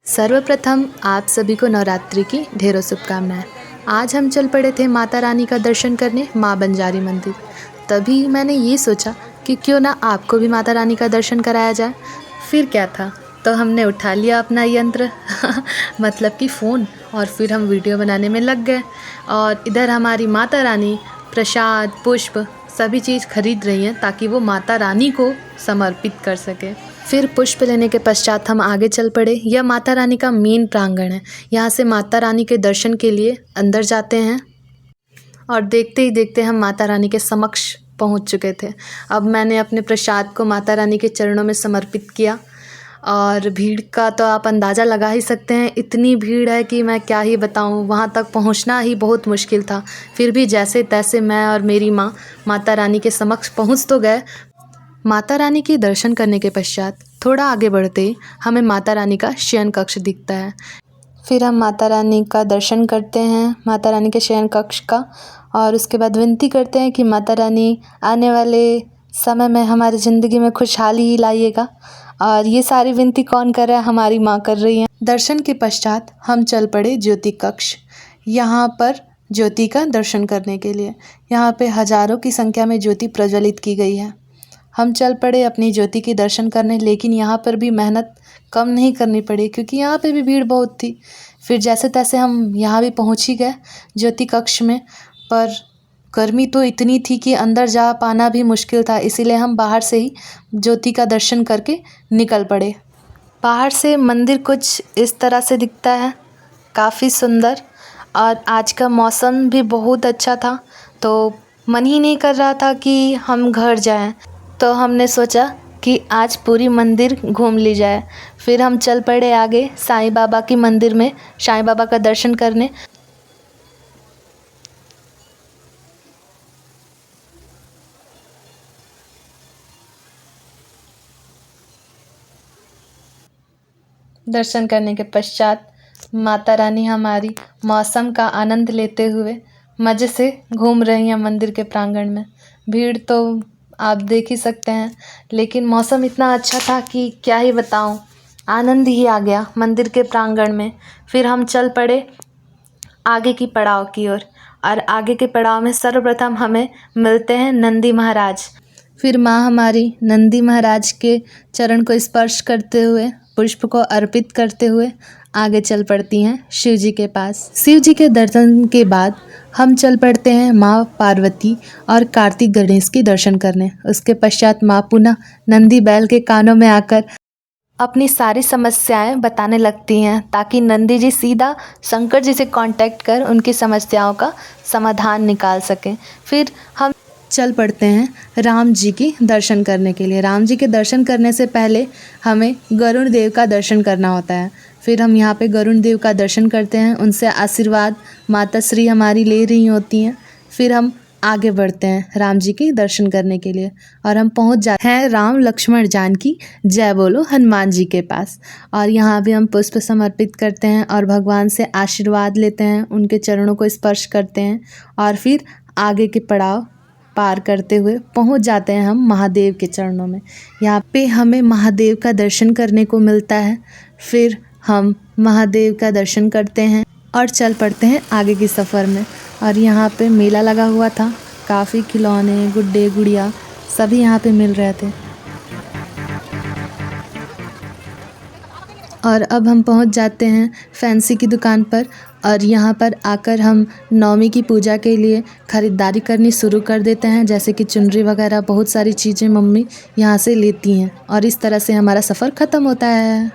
सर्वप्रथम आप सभी को नवरात्रि की ढेरों शुभकामनाएं। आज हम चल पड़े थे माता रानी का दर्शन करने माँ बंजारी मंदिर। तभी मैंने ये सोचा कि क्यों ना आपको भी माता रानी का दर्शन कराया जाए। फिर क्या था, तो हमने उठा लिया अपना यंत्र मतलब कि फ़ोन, और फिर हम वीडियो बनाने में लग गए। और इधर हमारी माता रानी प्रसाद पुष्प सभी चीज़ खरीद रही हैं ताकि वो माता रानी को समर्पित कर सके। फिर पुष्प लेने के पश्चात हम आगे चल पड़े। यह माता रानी का मेन प्रांगण है। यहाँ से माता रानी के दर्शन के लिए अंदर जाते हैं और देखते ही देखते हम माता रानी के समक्ष पहुँच चुके थे। अब मैंने अपने प्रसाद को माता रानी के चरणों में समर्पित किया। और भीड़ का तो आप अंदाज़ा लगा ही सकते हैं, इतनी भीड़ है कि मैं क्या ही बताऊं। वहां तक पहुंचना ही बहुत मुश्किल था। फिर भी जैसे तैसे मैं और मेरी माँ माता रानी के समक्ष पहुंच तो गए। माता रानी के दर्शन करने के पश्चात थोड़ा आगे बढ़ते ही हमें माता रानी का शयन कक्ष दिखता है। फिर हम माता रानी का दर्शन करते हैं, माता रानी के शयन कक्ष का, और उसके बाद विनती करते हैं कि माता रानी आने वाले समय में हमारी ज़िंदगी में खुशहाली लाइएगा। और ये सारी विनती कौन कर रहा है? हमारी माँ कर रही हैं। दर्शन के पश्चात हम चल पड़े ज्योति कक्ष, यहाँ पर ज्योति का दर्शन करने के लिए। यहाँ पे हज़ारों की संख्या में ज्योति प्रज्वलित की गई है। हम चल पड़े अपनी ज्योति के दर्शन करने, लेकिन यहाँ पर भी मेहनत कम नहीं करनी पड़ी क्योंकि यहाँ पे भी भीड़ बहुत थी। फिर जैसे तैसे हम यहाँ भी पहुँच ही गए ज्योति कक्ष में, पर गर्मी तो इतनी थी कि अंदर जा पाना भी मुश्किल था। इसीलिए हम बाहर से ही ज्योति का दर्शन करके निकल पड़े। बाहर से मंदिर कुछ इस तरह से दिखता है, काफ़ी सुंदर। और आज का मौसम भी बहुत अच्छा था, तो मन ही नहीं कर रहा था कि हम घर जाएं। तो हमने सोचा कि आज पूरी मंदिर घूम ली जाए। फिर हम चल पड़े आगे साईं बाबा की मंदिर में साईं बाबा का दर्शन करने। दर्शन करने के पश्चात माता रानी हमारी मौसम का आनंद लेते हुए मज़े से घूम रही हैं मंदिर के प्रांगण में। भीड़ तो आप देख ही सकते हैं, लेकिन मौसम इतना अच्छा था कि क्या ही बताऊं, आनंद ही आ गया मंदिर के प्रांगण में। फिर हम चल पड़े आगे की पड़ाव की ओर, और आगे के पड़ाव में सर्वप्रथम हमें मिलते हैं नंदी महाराज। फिर माँ हमारी नंदी महाराज के चरण को स्पर्श करते हुए, पुष्प को अर्पित करते हुए आगे चल पड़ती हैं शिव जी के पास। शिव जी के दर्शन के बाद हम चल पड़ते हैं माँ पार्वती और कार्तिक गणेश के दर्शन करने। उसके पश्चात माँ पुनः नंदी बैल के कानों में आकर अपनी सारी समस्याएं बताने लगती हैं, ताकि नंदी जी सीधा शंकर जी से कांटेक्ट कर उनकी समस्याओं का समाधान निकाल सकें। फिर हम चल पड़ते हैं राम जी की दर्शन करने के लिए। राम जी के दर्शन करने से पहले हमें गरुड़ देव का दर्शन करना होता है। फिर हम यहाँ पे गरुड़ देव का दर्शन करते हैं, उनसे आशीर्वाद माता श्री हमारी ले रही होती हैं। फिर हम आगे बढ़ते हैं राम जी के दर्शन करने के लिए, और हम पहुँच जाते हैं राम लक्ष्मण जानकी जय बोलो हनुमान जी के पास। और यहाँ भी हम पुष्प समर्पित करते हैं और भगवान से आशीर्वाद लेते हैं, उनके चरणों को स्पर्श करते हैं, और फिर आगे के पड़ाव पार करते हुए पहुंच जाते हैं हम महादेव के चरणों में। यहाँ पे हमें महादेव का दर्शन करने को मिलता है। फिर हम महादेव का दर्शन करते हैं और चल पड़ते हैं आगे की सफ़र में। और यहाँ पे मेला लगा हुआ था, काफ़ी खिलौने गुड्डे गुड़िया सभी यहाँ पे मिल रहे थे। और अब हम पहुंच जाते हैं फैंसी की दुकान पर, और यहाँ पर आकर हम नवमी की पूजा के लिए ख़रीदारी करनी शुरू कर देते हैं, जैसे कि चुनरी वगैरह बहुत सारी चीज़ें मम्मी यहाँ से लेती हैं। और इस तरह से हमारा सफ़र ख़त्म होता है।